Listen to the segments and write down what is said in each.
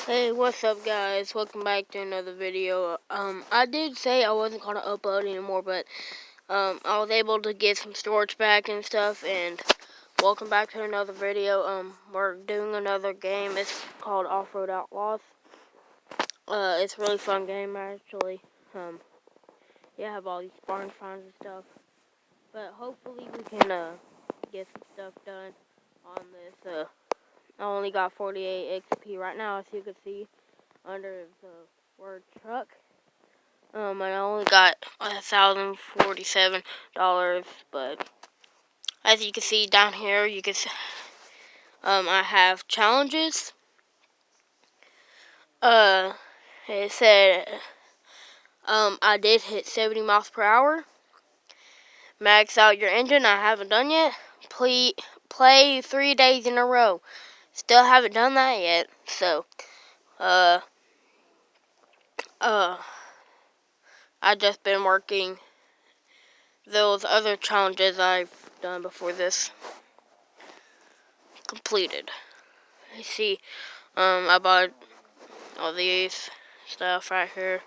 Hey, what's up, guys? Welcome back to another video. I did say I wasn't gonna upload anymore, but I was able to get some storage back and stuff. And welcome back to another video. We're doing another game. It's called Off-Road Outlaws. It's a really fun game, actually. Yeah, I have all these barn finds and stuff. But hopefully we can get some stuff done on this. I only got 48 XP right now, as you can see under the word truck. And I only got $1,047, but as you can see down here, you can see, I have challenges. It said, I did hit 70 miles per hour. Max out your engine, I haven't done yet. Play 3 days in a row. Still haven't done that yet, so, I've just been working those other challenges I've done before this completed. I see, I bought all these stuff right here.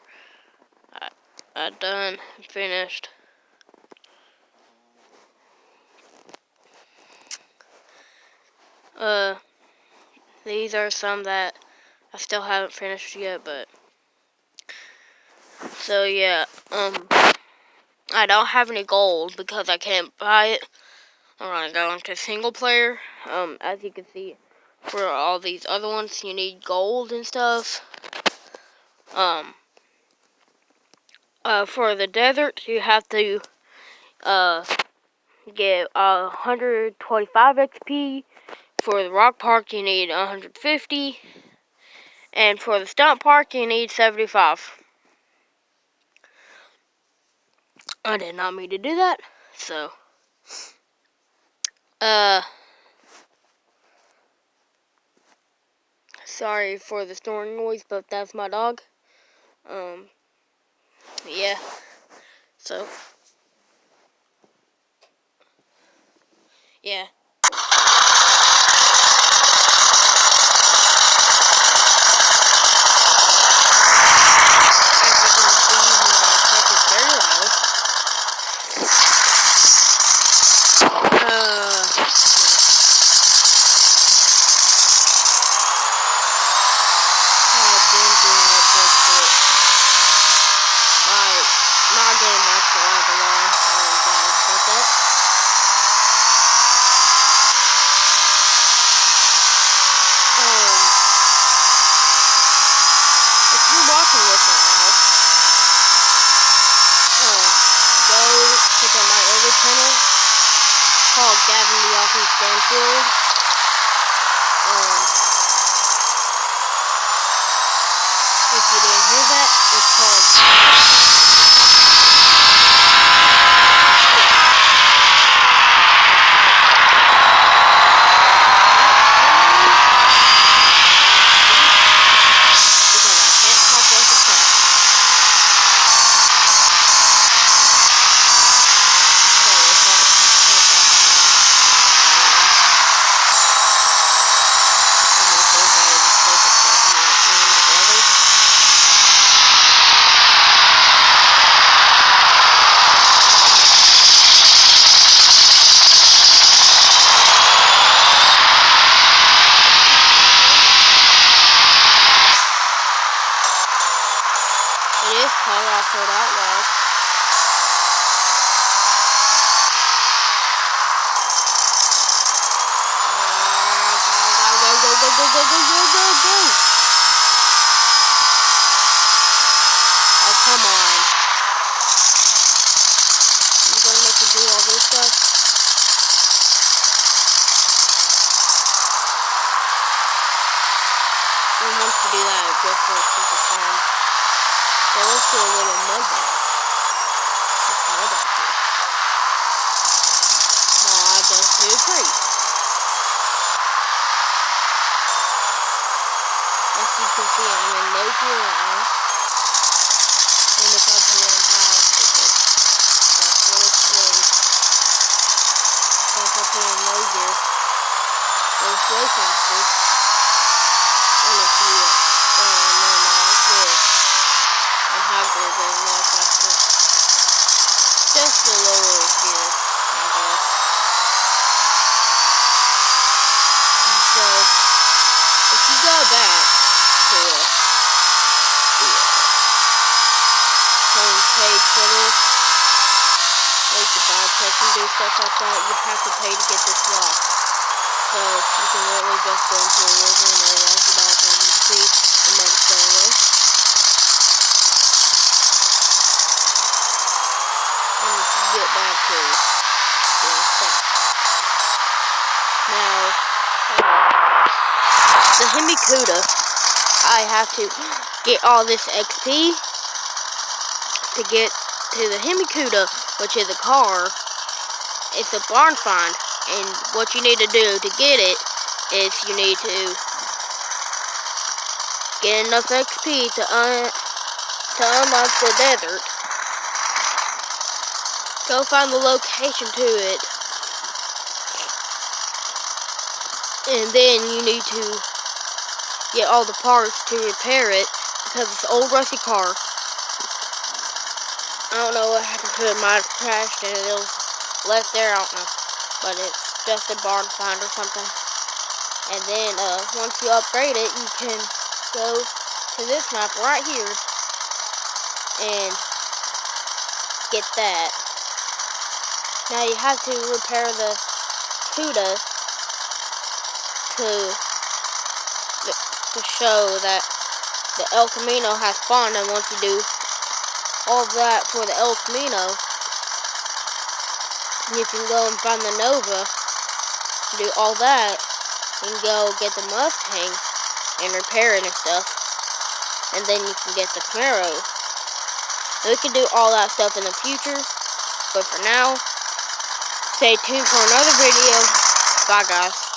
I done, finished. These are some that I still haven't finished yet, but, so yeah, I don't have any gold because I can't buy it. I'm gonna go into single player. As you can see, for all these other ones, you need gold and stuff. For the desert, you have to, get 125 XP. For the rock park, you need 150. And for the stunt park, you need 75. I did not mean to do that, so, sorry for the snoring noise, but that's my dog. Yeah, so, yeah. As you can see, my truck is very loud. I've been doing it just for, like, not getting much to like a lot. I'm sorry, guys, about that. If you're watching this right now, go check out my other channel called Gavin the Awesome Stanfield. If you didn't hear that, it's called because I can't talk like a cat. It is called Off-Road Outlaws. Go. Oh, come on. You're gonna make me do all this stuff? No one wants to do that just for a simple time. So let's do a little mud ball. Just mud up here. Well, I go to a tree. As you can see, I'm in no gear right now. And if I put in high, it just goes really slow. So if I put in low gear, it goes way faster. And if you go do stuff like that, you have to pay to get this lock. So you can literally just go into a river and it'll lock it off, as you can see, and then it's going away. And you can get back to doing stuff. Now, the Himikuda, I have to get all this XP to get to the Himikuda, which is a car. It's a barn find, and what you need to do to get it is you need to get enough XP to unlock the desert. Go find the location to it, and then you need to get all the parts to repair it, because it's an old rusty car. I don't know what happened to it. Might have crashed and it was left there, I don't know. But it's just a barn find or something. And then once you upgrade it, you can go to this map right here and get that. Now you have to repair the Cuda to show that the El Camino has spawned, and once you do all that for the El Camino, you can go and find the Nova, do all that, and go get the Mustang and repair it and stuff, and then you can get the Camaro. We can do all that stuff in the future, but for now, stay tuned for another video. Bye guys.